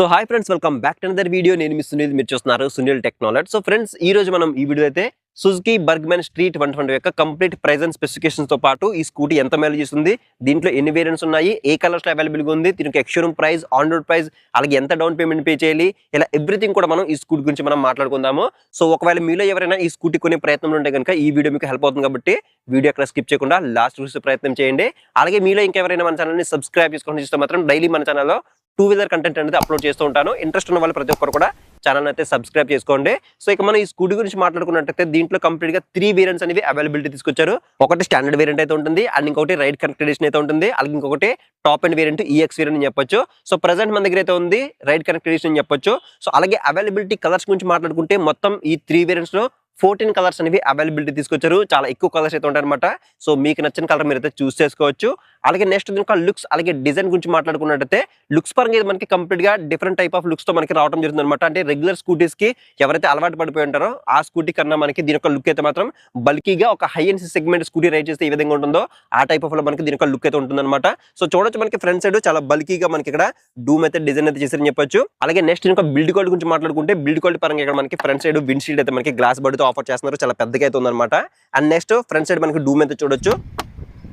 So hi friends, welcome back to another video. నేను మీ సునీల్, మీరు చూస్తున్నారు సునీల్ టెక్నాలజీ. సో ఫ్రెండ్స్, ఈ రోజు మనం ఈ వీడియో అయితే సుజుకి బర్గ్మన్ స్ట్రీట్ 120 యొక్క కంప్లీట్ ప్రైస్ అండ్ స్పెసిఫికేషన్స్ తో పాటు ఈ స్కూటీ ఎంత మైలేజ్ ఇస్తుంది, దీంట్లో ఎన్ని వేరియంట్స్ ఉన్నాయి, ఏ కలర్స్ లో అవైలబుల్ గా ఉంది, దీనికి ex-showroom price, on road price, అలాగే ఎంత డౌన్ పేమెంట్ పే చేయాలి, ఇలా ఎవ్రీథింగ్ కూడా మనం ఈ స్కూటీ గురించి మనం మాట్లాడుకుందాము. సో ఒకవేళ మీలో ఎవరైనా ఈ స్కూటీ కొనే ప్రయత్నం ఉంటే కనుక ఈ వీడియో మీకు హెల్ప్ అవుతుంది కాబట్టి వీడియో అక్కడ స్కిప్ చేయకుండా లాస్ట్ చూసే ప్రయత్నం చేయండి. అలాగే మీలో ఇంకెవరైనా మన ఛానల్ ని సబ్స్క్రైబ్ చేసుకొని చూస్తే మాత్రం డైలీ మన ఛానల్లో టూ వీలర్ కంటెంట్ అనేది అప్లోడ్ చేస్తూ ఉంటాను. ఇంట్రెస్ట్ ఉన్న వాళ్ళు ప్రతి ఒక్కరు కూడా ఛానల్ అయితే సబ్స్క్రైబ్ చేసుకోండి. సో ఇక మనం ఈ స్కూటీ గురించి మాట్లాడుకున్నట్టయితే దీంట్లో కంప్లీట్ గా 3 వేరియంట్స్ అనేవి అవైలబిలిటీ తీసుకొచ్చారు. ఒకటి స్టాండర్డ్ వేరియంట్ అయితే ఉంటుంది, అండ్ ఇంకొకటి రైడ్ కనెక్టెడ్ ఎడిషన్ అయితే ఉంటుంది, అలాగే ఇంకొకటి top and variant EX variant అని చెప్పొచ్చు. సో ప్రెసెంట్ మన దగ్గర అయితే ఉంది రైడ్ కనెక్టెడ్ ఎడిషన్ అని చెప్పొచ్చు. సో అలాగే అవైలబిలిటీ కలర్స్ గురించి మాట్లాడుకుంటే మొత్తం ఈ 3 వేరియంట్స్ లో 14 కలర్స్ అనేవి అవైలబిలిటీ తీసుకొచ్చారు. చాలా ఎక్కువ కలర్స్ అయితే ఉంటాయి అనమాట. సో మీకు నచ్చిన కలర్ మీరు అయితే చూస్ చేసుకోవచ్చు. అలాగే నెక్స్ట్ దీనికి లుక్స్ అలాగే డిజైన్ గురించి మాట్లాడుకున్నట్టయితే లుక్స్ పరంగా మనకి కంప్లీట్ గా డిఫరెంట్ టైప్ ఆఫ్ లుక్స్ తో మనకి రావడం జరుగుతుంది అనమాట. అంటే రెగ్యులర్ స్కూటీస్ కి ఎవరైతే అలవాటు పడిపోయి ఉంటారో ఆ స్కూటీ కన్నా మనకి దీని యొక్క లుక్ అయితే మాత్రం బల్కీగా ఒక high end segment scooty ride చేస్తే ఏ విధంగా ఉంటుందో ఆ టైప్ ఆఫ్ లో మనకి దీని యొక్క లుక్ అయితే ఉంటుంది అనమాట. సో చూడొచ్చు మనకి ఫ్రంట్ సైడ్ చాలా బల్కీగా మనకి ఇక్కడ డూమ్ అయితే డిజైన్ అయితే చేశారని చెప్పొచ్చు. అలాగే నెక్స్ట్ దీని యొక్క బిల్డ్ క్వాలిటీ గురించి మాట్లాడుకుంటే బిల్డ్ క్వాలిటీ పరంగా ఇక్కడ మనకి ఫ్రంట్ సైడ్ విండ్ షీల్డ్ అయితే మనకి గ్లాస్ బడితో ఆఫర్ చేస్తున్నారు. చాలా పెద్దగా అయితే ఉందన్నమాట. అండ్ నెక్స్ట్ ఫ్రంట్ సైడ్ మనకి డూమ్ అయితే చూడొచ్చు,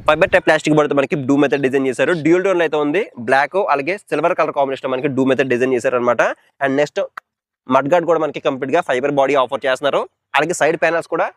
ఫైబర్ టైప్ ప్లాస్టిక్ బోర్డ్ మనకి డూమ్ అయితే డిజైన్ చేశారు. డ్యూల్ టోన్ అయితే ఉంది, బ్లాక్ అలాగే సిల్వర్ కలర్ కాంబినేషన్ మనకి డూమ్ అయితే డిజైన్ చేశారు అనమాట. అండ్ నెక్స్ట్ మడ్ గార్డ్ కూడా మనకి కంప్లీట్ గా ఫైబర్ బాడీ ఆఫర్ చేస్తున్నారు. అలాగే సైడ్ ప్యానల్స్ కూడా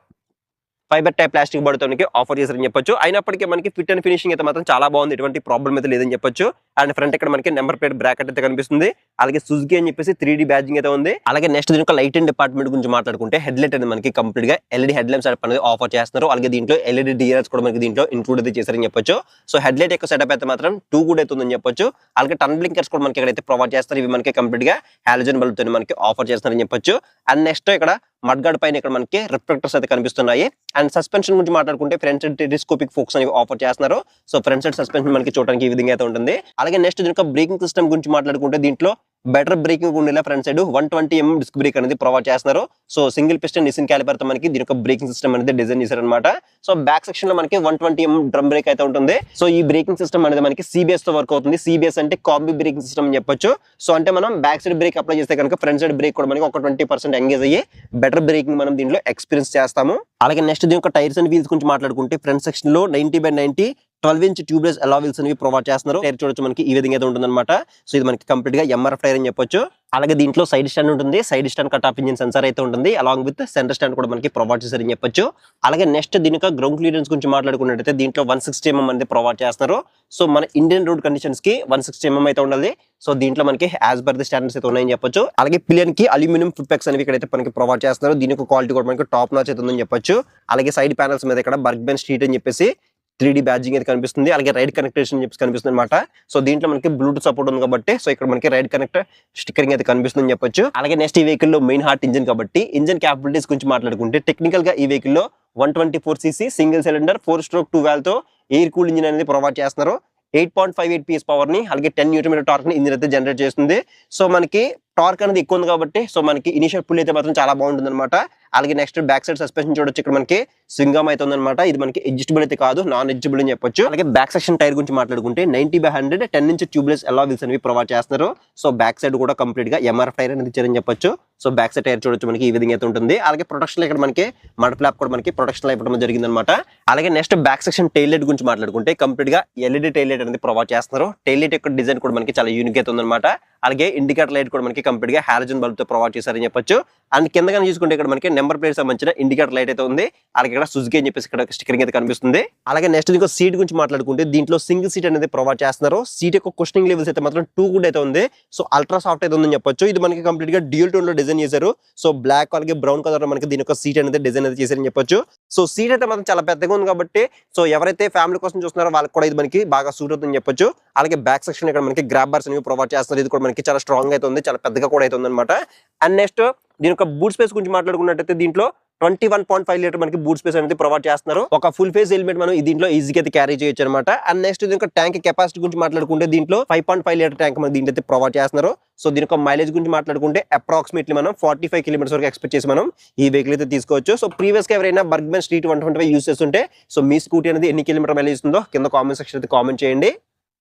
ఫైబర్ టైప్ ప్లాస్టిక్ బోర్డ్ తోనికి ఆఫర్ చేశారని చెప్పొచ్చు. అయినప్పటికీ మనకి ఫిట్ అండ్ ఫినిషింగ్ అయితే మాత్రం చాలా బాగుంది, ఎటువంటి ప్రాబ్లం అయితే లేదని చెప్పొచ్చు. అండ్ ఫ్రంట్ ఇక్కడ మనకి నెంబర్ ప్లేట్ బ్రాకెట్ అయితే కనిపిస్తుంది. అలాగే సుజుకి అని చెప్పేసి 3D బ్యాడ్జింగ్ అయితే ఉంది. అలాగే నెక్స్ట్ దీని లైట్ అండ్ డిపార్ట్మెంట్ గురించి మాట్లాడుకుంటే హెడ్ లైట్ అనేది మనకి కంప్లీట్ గా ఎల్ఈడి హెడ్ లైట్స్ అనేది ఆఫర్ చేస్తున్నారు. అలాగే దీంట్లో ఎల్ఈడి డిఆర్ఎస్ కూడా మనకి దీంట్లో ఇంక్లూడ్ అయితే చేశారని చెప్పొచ్చు. సో హెడ్ లైట్ యొక్క సెటప్ అయితే మాత్రం 2 గుడ్ అయితే ఉందని చెప్పొచ్చు. అలాగే టర్న్ బ్లింకర్స్ కూడా మనకి ఇక్కడైతే ప్రొవైడ్ చేస్తారు. ఇవి మనకి కంప్లీట్ గా హాలోజన్ బల్బ్ తో మనకి ఆఫర్ చేస్తున్నారని చెప్పొచ్చు. అండ్ నెక్స్ట్ ఇక్కడ మడ్ గార్డ్ పైన ఇక్కడ మనకి రిఫ్లెక్టర్స్ అయితే కనిపిస్తున్నాయి. అండ్ సస్పెన్షన్ గురించి మాట్లాడుకుంటే ఫ్రంట్ సైడ్ టెలిస్కోపిక్ ఫోక్స్ అనేవి ఆఫర్ చేస్తున్నారు. సో ఫ్రంట్ సైడ్ సస్పెన్షన్ మనకి చూడడానికి ఈ విధంగా అయితే ఉంటుంది. అలాగే నెక్స్ట్ దీని బ్రేకింగ్ సిస్టమ్ గురించి మాట్లాడుకుంటే దీంట్లో బెటర్ బ్రేకింగ్ ఉండేలా front side 120mm disc brake అనేది ప్రొవైడ్ చేస్తున్నారు. So single piston Nissin caliper తో మనకి దీని బ్రేకింగ్ సిస్టమ్ అనేది డిజైన్ చేశారు అనమాట. సో బ్యాక్ సెక్షన్ లో మనకి 120mm డ్రమ్ బ్రేక్ అయితే ఉంటుంది. సో ఈ బ్రేకింగ్ సిస్టమ్ అనేది మనకి సిబిఎస్ తో వర్క్ అవుతుంది. సిబిఎస్ అంటే కాంబీ బ్రేకింగ్ సిస్టమ్ అని చెప్పొచ్చు. సో అంటే మనం బ్యాక్ సైడ్ బ్రేక్ అప్లై చేస్తే కనుక ఫ్రంట్ సైడ్ బ్రేక్ కూడా మనకి ఒక 20% ఎంగేజ్ అయ్యి బెటర్ బ్రేకింగ్ మనం దీంట్లో ఎక్స్పీరియన్స్ చేస్తాము. అలాగే నెక్స్ట్ దీని యొక్క టైర్స్ అండ్ వీల్స్ గురించి మాట్లాడుకుంటే ఫ్రంట్ సెక్షన్ లో 90/90 12-inch ట్యూబ్లెస్ అలా వీల్స్ అనేవి ప్రొవైడ్ చేస్తున్నారు. టైర్ చూడొచ్చు మనకి ఈ విధంగా అయితే ఉంటుంది అనమాట. సో ఇది మనకి కంప్లీట్ గా ఎంఆర్ఎఫ్ టైర్ అని చెప్పొచ్చు. అలాగే దీంట్లో సైడ్ స్టాండ్ ఉంటుంది, side stand cut off engine sensor అయితే ఉంటుంది, అలాంగ్ విత్ సెంటర్ స్టాండ్ కూడా మనకి ప్రొవైడ్ చేశారని చెప్పొచ్చు. అలాగే నెక్స్ట్ దీని యొక్క గ్రౌండ్ క్లియరెన్స్ గురించి మాట్లాడుకున్నట్టయితే దీంట్లో 160mm అనేది ప్రొవైడ్ చేస్తున్నారు. సో మన ఇండియన్ రోడ్ కండిషన్స్ కి 160mm అయితే ఉండాలి. సో దీంట్లో మనకి యాజ్ పర్ ది స్టాండర్డ్స్ అయితే ఉన్నాయని చెప్పొచ్చు. అలాగే పిలియన్ కి అల్యూమినియం ఫుట్పెక్స్ అనేవి ఇక్కడైతే మనకి ప్రొవైడ్ చేస్తున్నారు. దీని యొక్క క్వాలిటీ కూడా మనకి టాప్ నాచ్ అయితే ఉందని చెప్పొచ్చు. అలాగే సైడ్ ప్యానల్స్ మీద ఇక్కడ బర్గ్మన్ స్ట్రీట్ అని చెప్పేసి 3D బ్యాడ్జింగ్ అయితే కనిపిస్తుంది. అలాగే రైడ్ కనెక్టేషన్ అని చెప్పి కనిపిస్తుంది అనమాట. సో దీంట్లో మనకి బ్లూటూత్ సపోర్ట్ ఉంది కాబట్టి సో ఇక్కడ మనకి రైడ్ కనెక్ట్ స్టిక్కరింగ్ అయితే కనిపిస్తుంది చెప్పొచ్చు. అలాగే నెక్స్ట్ ఈ వెహికల్ లో మెయిన్ హార్ట్ ఇంజిన్ కాబట్టి ఇంజిన్ క్యాపబిలిటీస్ గురించి మాట్లాడుకుంటే టెక్నికల్ గా ఈ వెహికల్ లో 124cc single cylinder 4-stroke 2 valve తో ఎయిర్ కూల్ ఇంజిన్ అనేది ప్రొవైడ్ చేస్తున్నారు. 8.58 PS పవర్ ని అలాగే 10 Nm టార్క్ ని ఇంజిన్ అయితే జనరేట్ చేస్తుంది. సో మనకి టార్క్ అనేది ఎక్కువ ఉంది కాబట్టి సో మనకి ఇనిషియల్ పుల్ అయితే మాత్రం చాలా బాగుంటుంది అనమాట. అలాగే నెక్స్ట్ బ్యాక్ సైడ్ సస్పెన్షన్ చూడొచ్చు, ఇక్కడ మనకి స్వింగ్ ఆర్మ్ అయితే ఉందన్నమాట. ఇది మనకి అడ్జస్టబుల్ అయితే కాదు, నాన్ అడ్జస్టబుల్ అని చెప్పొచ్చు. అలాగే బ్యాక్ సెక్షన్ టైర్ గురించి మాట్లాడుకుంటే 90/100 10-inch ట్యూబ్లెస్ అలా వీల్స్ అనేవి ప్రొవైడ్ చేస్తున్నారు. సో బ్యాక్ సైడ్ కూడా కంప్లీట్ గా ఎంఆర్ఎఫ్ టైర్ అనేది ఇచ్చారని చెప్పొచ్చు. సో బ్యాక్ సైడ్ టైర్ చూడొచ్చు మనకి ఈ విధంగా అయితే ఉంటుంది. అలాగే ప్రొటెక్షన్ ఇక్కడ మనకి మడ్ ఫ్లాప్ కూడా మనకి ప్రొటెక్షన్ ఇవ్వడం జరిగింది అనమాట. అలాగే next back section tail light గురించి మాట్లాడుకుంటే కంప్లీట్ గా ఎల్ఈడి టైల్ లైట్ అనేది ప్రొవైడ్ చేస్తున్నారు. టైల్ లైట్ యొక్క డిజైన్ కూడా మనకి చాలా యూనిక్ అయితే ఉందన్నమాట. అలాగే ఇండికేటర్ లైట్ కూడా మనకి కంప్లీట్ గా హాలోజన్ బల్బ్ తో ప్రొవైడ్ చేశారని చెప్పొచ్చు. అండ్ కింద చూసుకుంటే ఇక్కడ మనకి నెంబర్ ప్లేట్ సంబంధించిన ఇండికేటర్ లైట్ అయితే ఉంది. అలాగే ఇక్కడ సుజుకి అని చెప్పేసి ఇక్కడ స్టిక్కరింగ్ అయితే కనిపిస్తుంది. అలాగే నెక్స్ట్ ఇంకో సీట్ గురించి మాట్లాడుకుంటే దీంట్లో సింగిల్ సీట్ అనేది ప్రొవైడ్ చేస్తున్నారు. సీట్ యొక్క కుషనింగ్ లెవెల్స్ అయితే మాత్రం 2 గుడ్ అయితే ఉంది. సో అల్ట్రా సాఫ్ట్ అయితే ఉందని చెప్పొచ్చు. ఇది మనకి కంప్లీట్ గా డ్యూల్ టోన్ లో డిజైన్ చేశారు. సో బ్లాక్ అలాగే బ్రౌన్ కలర్ మనకి దీని యొక్క సీట్ అనేది డిజైన్ అయితే చేశారని చెప్పొచ్చు. సో సీట్ అయితే మాత్రం చాలా పెద్దగా ఉంది కాబట్టి సో ఎవరైతే ఫ్యామిలీ కోసం చూస్తున్నారో వాళ్ళకి కూడా ఇది మనకి బాగా సూట్ అవుతుందని చెప్పొచ్చు. అలాగే బ్యాక్ సెక్షన్ ఇక్కడ మనకి గ్రాబ్ బార్స్ అనేవి ప్రొవైడ్ చేస్తున్నారు. ఇది కూడా మనకి చాలా స్ట్రాంగ్ అయితే ఉంది, చాలా పెద్దగా కూడా అయితే ఉంది అనమాట. అండ్ నెక్స్ట్ దీని యొక్క బూట్ స్పేస్ గురించి మాట్లాడుకున్నట్టయితే దీంట్లో 21.5 లీటర్ మనకి బూట్ స్పేస్ అనేది ప్రొవైడ్ చేస్తున్నారు. ఒక ఫుల్ ఫేస్ హెల్మెట్ మనం దీంట్లో ఈజీగా అయితే క్యారీ చేయొచ్చు అనమాట. అండ్ నెక్స్ట్ దీని ట్యాంక్ కెపాసిటీ గురించి మాట్లాడుకుంటే దీంట్లో 5.5 లీటర్ ట్యాంక్ మనం దీంట్లో అయితే ప్రొవైడ్ చేస్తున్నారు. సో దీని యొక్క మైలేజ్ గురించి మాట్లాడుకుంటే అప్రాక్సిమేట్లీ మనం 45 కిలోమీటర్స్ వరకు ఎక్స్పెక్ట్ చేసి మనం ఈ వెహికల్ అయితే తీసుకోవచ్చు. సో ప్రీవియస్ గా ఎవరైనా బర్గ్మన్ స్ట్రీట్ 125 యూస్ చేస్తుంటే సో మీ స్కూటీ అనేది ఎన్ని కిలోమీటర్ మైలేజ్ ఇస్తుందో కింద కామెంట్ సెక్షన్ అయితే కామెంట్ చేయండి.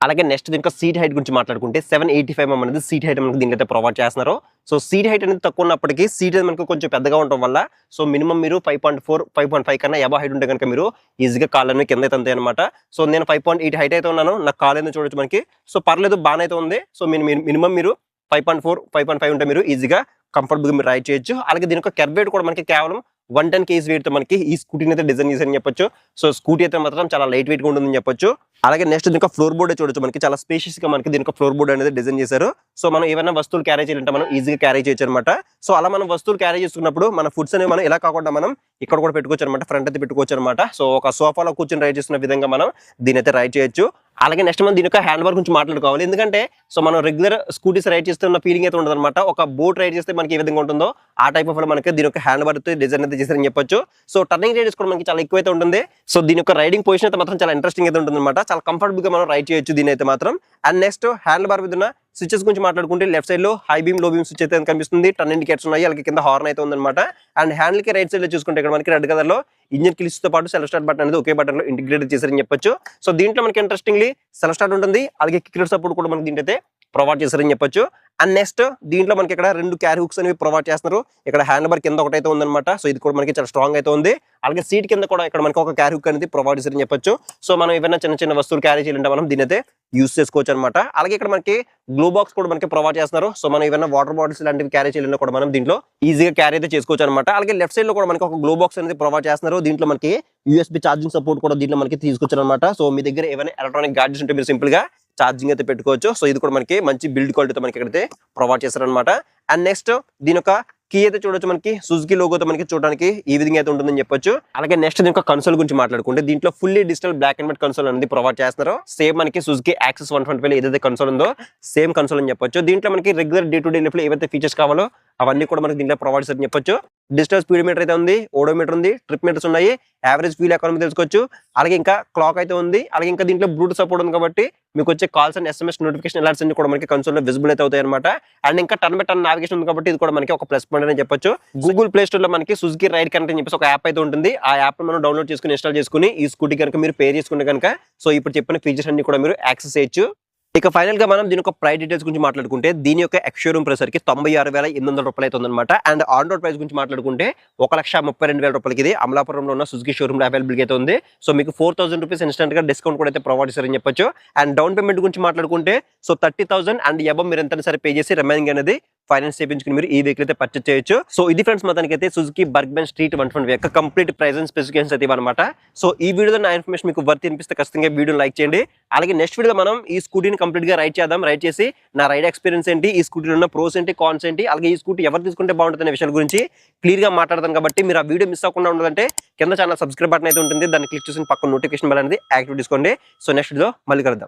అలాగే నెక్స్ట్ దీనికి సీట్ హైట్ గురించి మాట్లాడుకుంటే 785 అనేది సీట్ హైట్ మనకి దీనికైతే ప్రొవైడ్ చేస్తున్నారు. సో సీట్ హైట్ అనేది తక్కువ ఉన్నప్పటికీ సీట్ అనేది మనకు కొంచెం పెద్దగా ఉండడం వల్ల సో మినిమం మీరు 5.4 5.5 కన్నా ఎబో హైట్ ఉంటే కనుక మీరు ఈజీగా కాళ్ళని కింద అయితే అంతే అనమాట. సో నేను 5.8 హైట్ అయితే ఉన్నాను, నాకు కాలు అనేది చూడొచ్చు మనకి. సో పర్లేదు బాగానే అయితే ఉంది. సో మినిమం మీరు 5.4 5.5 ఉంటే మీరు ఈజీగా కంఫర్టబుల్గా మీరు రైడ్ చేయొచ్చు. అలాగే దీని యొక్క కర్వ్ వెయిట్ కూడా మనకి కేవలం 110 kg వెయిట్ తో మనకి ఈ స్కూటీని అయితే డిజైన్ చేశారని చెప్పొచ్చు. సో స్కూటీ అయితే మాత్రం చాలా లైట్ వెయిట్ గా ఉంటుందని చెప్పొచ్చు. అలాగే నెక్స్ట్ దీనికి ఫ్లోర్ బోర్డ్ చూడొచ్చు, మనకి చాలా స్పేషియస్ గా మనకి దీనికి ఫ్లోర్ బోర్డ్ అనేది డిజైన్ చేశారు. సో మనం ఏమైనా వస్తువులు క్యారీ చేయాలంటే మనం ఈజీగా క్యారీ చేయొచ్చు అనమాట. సో అలా మనం వస్తువులు క్యారీ చేసుకున్నప్పుడు మన ఫుడ్స్ అనేవి మనం ఇలా కాకుండా మనం ఇక్కడ కూడా పెట్టుకోవచ్చు అనమాట, ఫ్రంట్ అయితే పెట్టుకోవచ్చు అనమాట. సో ఒక సోఫాలో కూర్చొని రైడ్ చేస్తున్న విధంగా మనం దీని అయితే రైడ్ చేయొచ్చు. అలాగే నెక్స్ట్ మనం దీని యొక్క హ్యాండ్ బార్ గురించి మాట్లాడుకోవాలి. ఎందుకంటే సో మనం రెగ్యులర్ స్కూటీస్ రైడ్ చేస్తున్న ఫీలింగ్ అయితే ఉండదు అనమాట. ఒక బోట్ రైడ్ చేస్తే మనకి ఏ విధంగా ఉంటుందో ఆ టైప్ ఆఫ్ మనకి దీని యొక్క హ్యాండ్ బార్ డిజైన్ అయితే చేశారని చెప్పొచ్చు. సో టర్నింగ్ రేడియస్ కూడా మనకి చాలా ఎక్కువ అయితే ఉంటుంది. సో దీని యొక్క రైడింగ్ పొజిషన్ అయితే మాత్రం చాలా ఇంట్రెస్టింగ్ అయితే ఉంటుంది అనమాట. చాలా కంఫర్టబుల్ గా మనం రైడ్ చేయొచ్చు దీని అయితే మాత్రం. అండ్ నెక్స్ట్ హ్యాండ్ బార్ మీద ఉన్న స్విచెస్ గురించి మాట్లాడుకుంటే లెఫ్ట్ సైడ్ లో హై బీమ్ లో బీమ్ స్విచ్ అయితే కనిపిస్తుంది, టర్న్ ఇండికేటర్స్ ఉన్నాయి, అలాగే కింద హార్న్ అయితే ఉందన్నమాట. అండ్ హ్యాండిల్ కి రైట్ సైడ్ లో చూసుకుంటే ఇక్కడ మనకి రెడ్ కలర్ లో ఇంజిన్ కిల్స్ తో పాటు సెల్ఫ్ స్టార్ట్ బటన్ అనేది ఒకే బటన్ లో ఇంటిగ్రేట్ చేశారని చెప్పొచ్చు. సో దీంట్లో మనకి ఇంట్రెస్టింగ్లీ సెల్ఫ్ స్టార్ట్ ఉంటుంది, అలాగే కిక్ సపోర్ట్ కూడా మనకి దీంట్లో అయితే ప్రొవైడ్ చేశారని చెప్పొచ్చు. అండ్ నెక్స్ట్ దీంట్లో మనకి ఇక్కడ 2 క్యారీ హుక్స్ అనేవి ప్రొవైడ్ చేస్తున్నారు. ఇక్కడ హ్యాండ్ బార్ కింద ఒకటైతే ఉందన్నమాట. సో ఇది కూడా మనకి చాలా స్ట్రాంగ్ అయితే ఉంది. అలాగే సీట్ కింద కూడా ఇక్కడ మనకి ఒక క్యారీ హుక్ అనేది ప్రొవైడ్ చేశారని చెప్పొచ్చు. సో మనం ఏమైనా చిన్న చిన్న వస్తువులు క్యారీ చేయాలంటే మనం దీని అయితే యూస్ చేసుకోవచ్చు అనమాట. అలాగే ఇక్కడ మనకి గ్లో బాక్స్ కూడా మనకి ప్రొవైడ్ చేస్తున్నారు. సో మనం ఏమైనా వాటర్ బాటిల్స్ లాంటివి క్యారీ చేయాలన్నా కూడా మనం దీంట్లో ఈజీగా క్యారీ అయితే చేసుకోవచ్చు అనమాట. అలాగే లెఫ్ట్ సైడ్ లో కూడా మనకి ఒక గ్లో బాక్స్ అనేది ప్రొవైడ్ చేస్తున్నారు. దీంట్లో మనకి యూఎస్బీ ఛార్జింగ్ సపోర్ట్ కూడా దీంట్లో మనకి తీసుకొచ్చారు అనమాట. సో మీ దగ్గర ఏమైనా ఎలక్ట్రానిక్ గాడ్జెట్స్ ఉంటే మీరు సింపుల్ గా ఛార్జింగ్ అయితే పెట్టుకోవచ్చు. సో ఇది కూడా మనకి మంచి బిల్డ్ క్వాలిటీతో మనకి ఇక్కడైతే ప్రొవైడ్ చేస్తారనమాట. అండ్ నెక్స్ట్ దీని యొక్క కీ అయితే చూడొచ్చు, మనకి సుజుకి లోగోతో మనకి చూడడానికి ఈ విధంగా అయితే ఉంటుందని చెప్పొచ్చు. అలాగే నెక్స్ట్ దీని యొక్క కన్సోల్ గురించి మాట్లాడుకుంటే దీంట్లో fully digital black and white console అనేది ప్రొవైడ్ చేస్తున్నారు. సేమ్ మనకి సుజుకి యాక్సెస్ 125 ఏదైతే కన్సోల్ ఉందో సేమ్ కన్సోల్ అని చెప్పొచ్చు. దీంట్లో మనకి regular day to day life లో ఏవైతే ఫీచర్స్ కావాలో అవన్నీ కూడా మనకి దీంట్లో ప్రొవైడ్ చేస్తారని చెప్పొచ్చు. డిజిటల్ స్పీడ్ మీటర్ అయితే ఉంది, ఓడోమీటర్ ఉంది, ట్రిప్ మీటర్స్ ఉన్నాయి, యావరేజ్ ఫ్యూల్ ఎకానమీ తెలుసుకోవచ్చు. అలాగే ఇంకా క్లాక్ అయితే ఉంది. అలాగే ఇంకా దీంట్లో బ్లూటూత్ సపోర్ట్ ఉంది కాబట్టి మీకు వచ్చే calls and SMS notification alerts అన్ని కూడా మనకి కన్సోల్ లో విజిబుల్ అయితే అవుతాయి అనమాట. అండ్ ఇంకా టర్న్ బై టర్న్ నావిగేషన్ ఉంది కాబట్టి ఇది కూడా మనకి ఒక ప్లస్ పాయింట్ అని చెప్పొచ్చు. గూగుల్ ప్లే స్టోర్ లో మనకి సుజుకి రైడ్ కనెక్ట్ అని చెప్పేసి ఒక యాప్ అయితే ఉంటుంది. ఆ యాప్ మనం డౌన్లోడ్ చేసుకుని ఇన్స్టాల్ చేసుకుని ఈ స్కూటీ కనుక మీరు పే చేసుకుంటే కనుక సో ఇప్పుడు చెప్పిన ఫీచర్స్ అన్ని కూడా మీరు యాక్సెస్ చేయొచ్చు. ఇక ఫైనల్ గా మనం దీని యొక్క ప్రైస్ డీటెయిల్స్ గురించి మాట్లాడుకుంటే దీని యొక్క ఎక్స్షోరూమ్ ప్రైస్ కి 96,800 రూపాయలు అయితే ఉందన్నమాట. అండ్ ఆన్ రోడ్ ప్రైస్ గురించి మాట్లాడుకుంటే 1,32,000 రూపాయలకి ఇది అమలాపురంలో ఉన్న సుజుకి షోరూమ్ లో అవైలబుల్ అయితే ఉంది. సో మీకు 4,000 రూపీస్ ఇన్స్టెంట్ గా డిస్కౌంట్ కూడా అయితే ప్రొవైడ్ చేశారని చెప్పొచ్చు. అండ్ డౌన్ పేమెంట్ గురించి మాట్లాడుకుంటే సో 30,000 అండ్ ఎబో మీరు ఎంత సరే పే చేసి రిమైనింగ్ అనేది ఫైనాన్స్ చేయించుకుని మీరు ఈ వెహికల్ అయితే పర్చేస్ చేయొచ్చు. సో ఇది ఫ్రెండ్స్ మొత్తానికి అయితే సుజుకి బర్గ్మన్ స్ట్రీట్ 125 యొక్క కంప్లీట్ ప్రైస్ అండ్ స్పెసిఫికేషన్స్ అయితే ఇవన్నమాట. సో ఈ వీడియోలో నా ఇన్ఫర్మేషన్ మీకు వర్త్ అనిపిస్తే ఖచ్చితంగా వీడియో లైక్ చేయండి. అలాగే నెక్స్ట్ వీడియో మనం ఈ స్కూటీని కంప్లీట్ గా రైడ్ చేద్దాం. రైడ్ చేసి నా రైడ్ ఎక్స్పీరియన్స్ ఏంటి, ఈ స్కూటీలో ఉన్న ప్రోస్ ఏంటి, కాన్స్ ఏంటి, అలాగే ఈ స్కూటీ ఎవరు తీసుకుంటే బాగుంటుంది అనే విషయాల గురించి క్లియర్ గా మాట్లాడతాను. కాబట్టి మీరు ఆ వీడియో మిస్ అవ్వకుండా ఉండాలంటే కింద ఛానల్ సబ్స్క్రైబ్ బటన్ అయితే ఉంటుంది, దాన్ని క్లిక్ చేసి పక్కన నోటిఫికేషన్ బెల్ అనేది యాక్టివేట్ చేసుకోండి. సో నెక్స్ట్ వీడియో మళ్ళీ కలుద్దాం.